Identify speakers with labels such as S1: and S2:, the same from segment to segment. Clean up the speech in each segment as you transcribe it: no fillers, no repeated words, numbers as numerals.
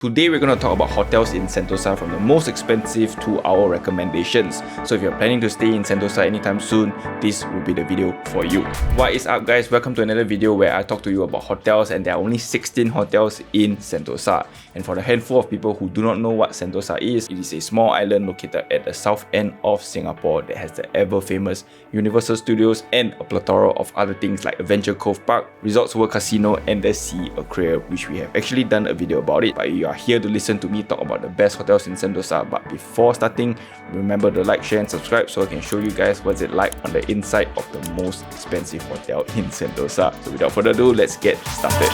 S1: Today we're going to talk about hotels in Sentosa from the most expensive to our recommendations. So if you're planning to stay in Sentosa anytime soon, this will be the video for you. What is up guys? Welcome to another video where I talk to you about hotels, and there are only 16 hotels in Sentosa. And for the handful of people who do not know what Sentosa is, it is a small island located at the south end of Singapore that has the ever famous Universal Studios and a plethora of other things like Adventure Cove Park, Resorts World Casino and the Sea Aquarium, which we have actually done a video about it, but you are here to listen to me talk about the best hotels in Sentosa. But before starting, remember to like, share and subscribe so I can show you guys what's it like on the inside of the most expensive hotel in Sentosa. So without further ado, let's get started.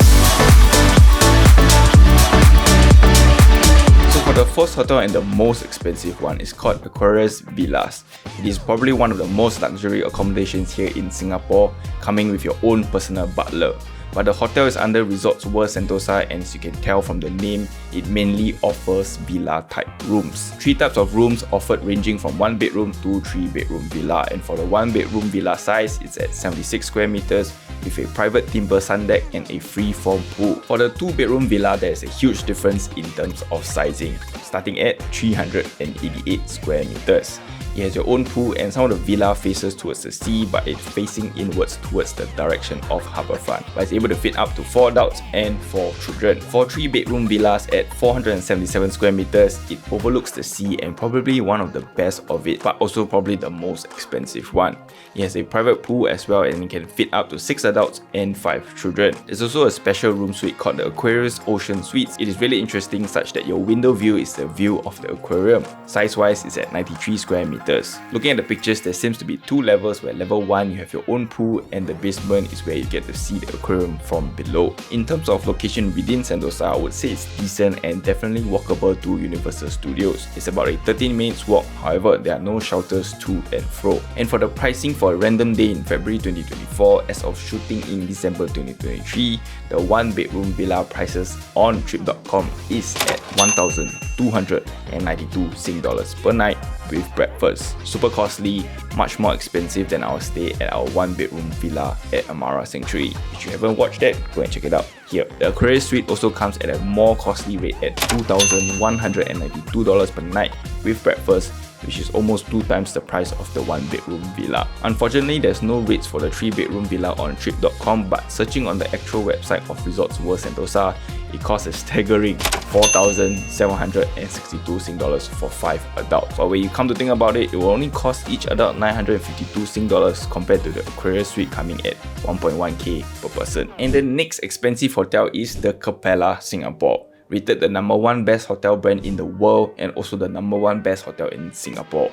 S1: So for the first hotel and the most expensive one is called Aquarius Villas. It is probably one of the most luxury accommodations here in Singapore, coming with your own personal butler. But the hotel is under Resorts World Sentosa, and as you can tell from the name, it mainly offers villa type rooms. 3 types of rooms offered, ranging from 1 bedroom to 3 bedroom villa, and for the 1 bedroom villa size, it's at 76 square meters with a private timber sun deck and a free-form pool. For the 2 bedroom villa, there is a huge difference in terms of sizing, starting at 388 square meters. It has your own pool, and some of the villa faces towards the sea, but it's facing inwards towards the direction of Harbourfront. But it's able to fit up to 4 adults and 4 children. For 3 bedroom villas at 477 square meters, it overlooks the sea and probably one of the best of it, but also probably the most expensive one. It has a private pool as well, and it can fit up to 6 adults and 5 children. There's also a special room suite called the Aquarius Ocean Suites. It is really interesting such that your window view is the view of the aquarium. Size-wise, it's at 93 square meters. Looking at the pictures, there seems to be 2 levels, where level 1 you have your own pool, and the basement is where you get to see the aquarium from below. In terms of location within Sentosa, I would say it's decent and definitely walkable to Universal Studios. It's about a 13 minutes walk, however there are no shelters to and fro. And for the pricing for a random day in February 2024, as of shooting in December 2023, the 1 bedroom villa prices on trip.com is at 1,292 Sing dollars per night with breakfast. Super costly, much more expensive than our stay at our 1 bedroom villa at Amara Sanctuary. If you haven't watched that, go and check it out here. The Aquarius Suite also comes at a more costly rate at $2,192 per night with breakfast, which is almost 2 times the price of the 1 bedroom villa. Unfortunately, there's no rates for the 3 bedroom villa on trip.com, but searching on the actual website of Resorts World Sentosa, it costs a staggering 4,762 Sing dollars for 5 adults. But when you come to think about it, it will only cost each adult 952 Sing dollars compared to the Aquarius Suite coming at 1.1k per person. And the next expensive hotel is the Capella Singapore, rated the #1 best hotel brand in the world and also the #1 best hotel in Singapore.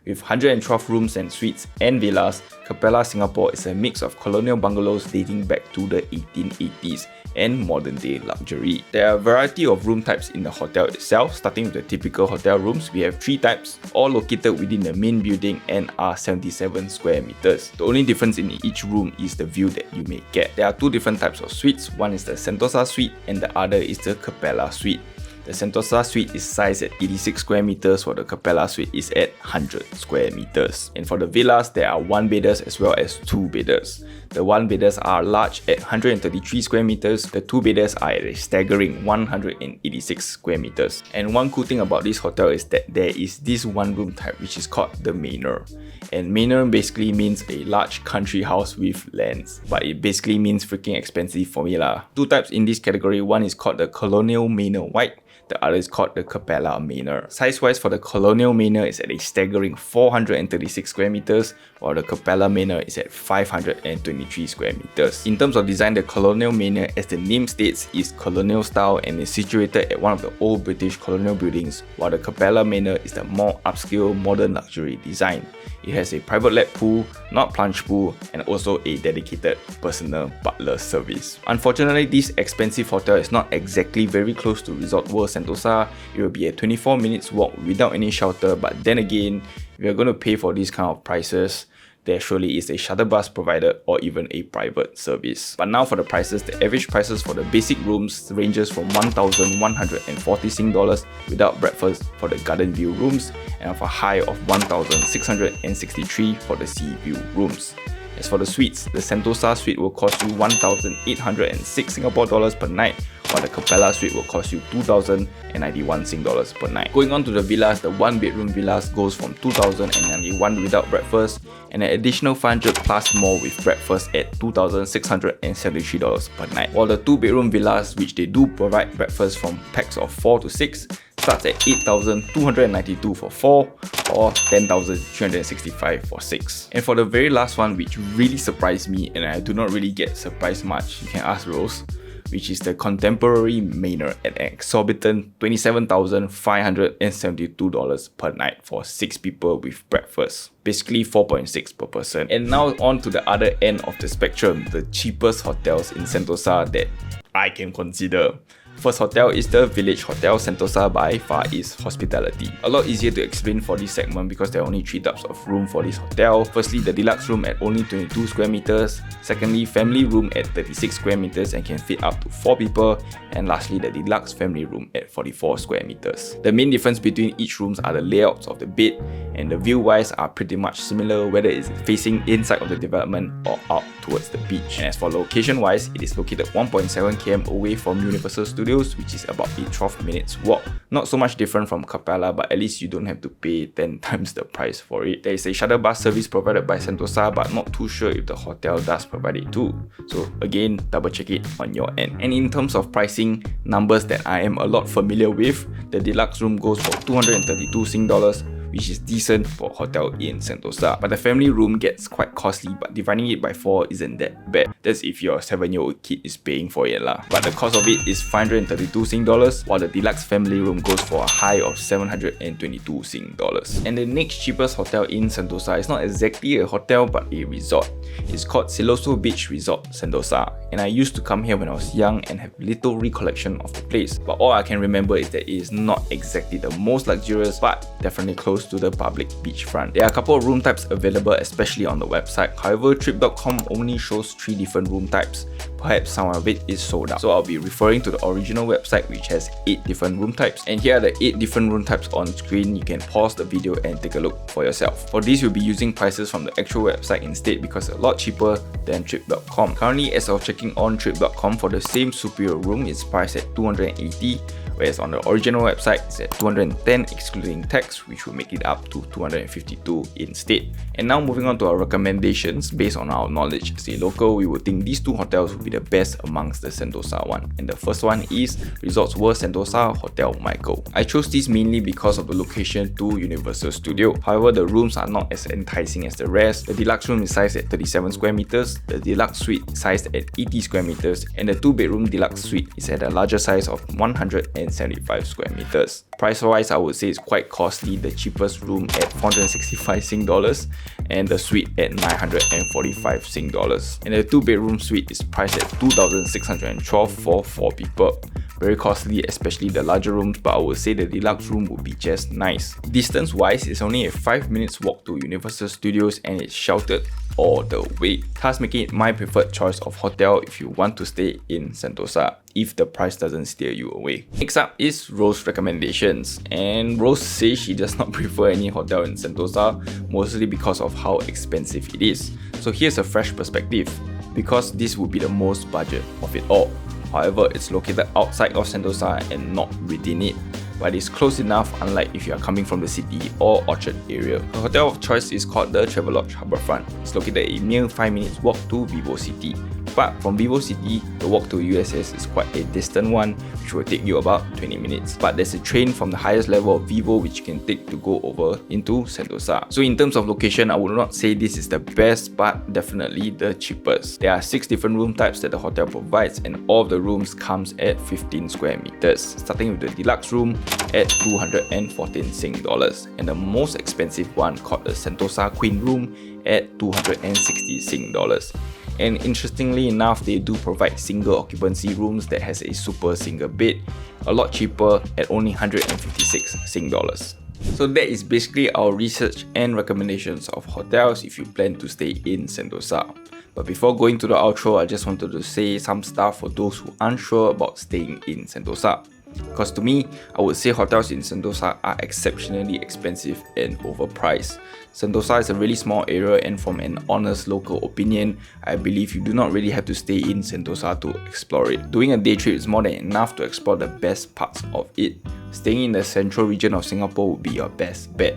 S1: With 112 rooms and suites and villas, Capella Singapore is a mix of colonial bungalows dating back to the 1880s and modern day luxury. There are a variety of room types in the hotel itself. Starting with the typical hotel rooms, we have 3 types, all located within the main building and are 77 square meters. The only difference in each room is the view that you may get. There are 2 different types of suites. One is the Sentosa Suite and the other is the Capella Suite. The Sentosa Suite is sized at 86 square meters, while the Capella Suite is at 100 square meters. And for the villas, there are 1 bedders as well as 2 bedders. The 1 bedders are large at 133 square meters, the 2 bedders are at a staggering 186 square meters. And one cool thing about this hotel is that there is this one room type which is called the Manor. And Manor basically means a large country house with lands, but it basically means freaking expensive for me lah. 2 types in this category, one is called the Colonial Manor White, the other is called the Capella Manor. Size-wise for the Colonial Manor is at a staggering 436 square meters, while the Capella Manor is at 523 square meters. In terms of design, the Colonial Manor, as the name states, is colonial style and is situated at one of the old British colonial buildings, while the Capella Manor is the more upscale modern luxury design. It has a private lap pool, not plunge pool, and also a dedicated personal butler service. Unfortunately, this expensive hotel is not exactly very close to Resort World Sentosa. It will be a 24 minutes walk without any shelter, but then again, if you're going to pay for these kind of prices, there surely is a shuttle bus provided or even a private service. But now for the prices, the average prices for the basic rooms ranges from 1,140 Sing dollars without breakfast for the garden view rooms, and of a high of 1,663 for the sea view rooms. As for the suites, the Sentosa suite will cost you 1,806 Singapore dollars per night, while the Capella suite will cost you 2,091 Sing dollars per night. Going on to the villas, the 1-bedroom villas goes from 2,091 without breakfast and an additional 500 plus more with breakfast at 2,673 dollars per night. While the 2-bedroom villas, which they do provide breakfast from packs of 4 to 6, starts at 8,292 for 4 or 10,365 for 6. And for the very last one, which really surprised me, and I do not really get surprised much, you can ask Rose, which is the Contemporary Manor at an exorbitant $27,572 per night for 6 people with breakfast. Basically 4.6 per person. And now on to the other end of the spectrum, the cheapest hotels in Sentosa that I can consider. First hotel is the Village Hotel Sentosa by Far East Hospitality. A lot easier to explain for this segment because there are only 3 types of room for this hotel. Firstly, the deluxe room at only 22 square meters. Secondly, family room at 36 square meters and can fit up to 4 people. And lastly, the deluxe family room at 44 square meters. The main difference between each rooms are the layouts of the bed, and the view-wise are pretty much similar whether it's facing inside of the development or out towards the beach. And as for location-wise, it is located 1.7 km away from Universal Studios, which is about a 12 minutes walk. Not so much different from Capella, but at least you don't have to pay 10 times the price for it. There is a shuttle bus service provided by Sentosa, but not too sure if the hotel does provide it too. So again, double check it on your end. And in terms of pricing, numbers that I am a lot familiar with, the deluxe room goes for 232 Sing dollars, which is decent for a hotel in Sentosa. But the family room gets quite costly, but dividing it by 4 isn't that bad. That's if your 7-year-old kid is paying for it lah. But the cost of it is 532 Sing dollars, while the deluxe family room goes for a high of 722 Sing dollars. And the next cheapest hotel in Sentosa is not exactly a hotel but a resort. It's called Siloso Beach Resort Sentosa, and I used to come here when I was young and have little recollection of the place. But all I can remember is that it is not exactly the most luxurious, but definitely close to the public beachfront. There are a couple of room types available, especially on the website. However, Trip.com only shows 3 different room types. Perhaps some of it is sold out. So I'll be referring to the original website, which has 8 different room types. And here are the 8 different room types on screen. You can pause the video and take a look for yourself. For this, you'll be using prices from the actual website instead because it's a lot cheaper than Trip.com. Currently, as of checking on Trip.com, for the same superior room, it's priced at 280, whereas on the original website, it's at 210 excluding tax, which will make it up to 252 instead. And now moving on to our recommendations. Based on our knowledge as a local, we would think these 2 hotels would be the best amongst the Sentosa one. And the first one is Resorts World Sentosa Hotel Michael. I chose this mainly because of the location to Universal Studio. However, the rooms are not as enticing as the rest. The deluxe room is sized at 37 square meters, the deluxe suite is sized at 80 square meters, and the 2-bedroom deluxe suite is at a larger size of 175 square meters. Price-wise, I would say it's quite costly. The cheapest room at 465 Sing dollars and the suite at 945 Sing dollars. And the 2-bedroom suite is priced at 2,612 for 4 people. Very costly, especially the larger rooms, but I would say the deluxe room would be just nice. Distance-wise, it's only a 5 minutes walk to Universal Studios and it's sheltered all the way, thus making it my preferred choice of hotel if you want to stay in Sentosa, if the price doesn't steer you away. Next up is Rose's recommendations, and Rose says she does not prefer any hotel in Sentosa, mostly because of how expensive it is. So here's a fresh perspective, because this would be the most budget of it all. However, it's located outside of Sentosa and not within it, but it's close enough unlike if you are coming from the city or Orchard area. The hotel of choice is called the Travelodge Harbourfront. It's located a mere 5 minutes walk to Vivo City. But from Vivo City, the walk to USS is quite a distant one, which will take you about 20 minutes. But there's a train from the highest level of Vivo which you can take to go over into Sentosa. So in terms of location, I would not say this is the best, but definitely the cheapest. There are 6 different room types that the hotel provides, and all of the rooms comes at 15 square meters, starting with the deluxe room at 214 Sing dollars, and the most expensive one called the Sentosa Queen Room at 260 Sing dollars. And interestingly enough, they do provide single occupancy rooms that has a super single bed, a lot cheaper at only 156 Sing dollars. So that is basically our research and recommendations of hotels if you plan to stay in Sentosa. But before going to the outro, I just wanted to say some stuff for those who aren't sure about staying in Sentosa. Because to me, I would say hotels in Sentosa are exceptionally expensive and overpriced. Sentosa is a really small area, and from an honest local opinion, I believe you do not really have to stay in Sentosa to explore it. Doing a day trip is more than enough to explore the best parts of it. Staying in the central region of Singapore would be your best bet.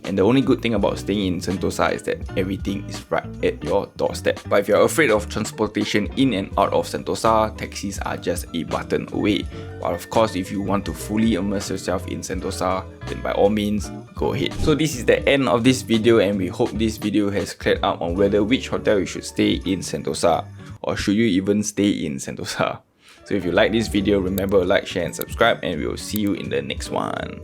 S1: And the only good thing about staying in Sentosa is that everything is right at your doorstep. But if you're afraid of transportation in and out of Sentosa, taxis are just a button away. But of course, if you want to fully immerse yourself in Sentosa, then by all means, go ahead. So this is the end of this video, and we hope this video has cleared up on whether which hotel you should stay in Sentosa, or should you even stay in Sentosa. So if you like this video, remember to like, share and subscribe, and we will see you in the next one.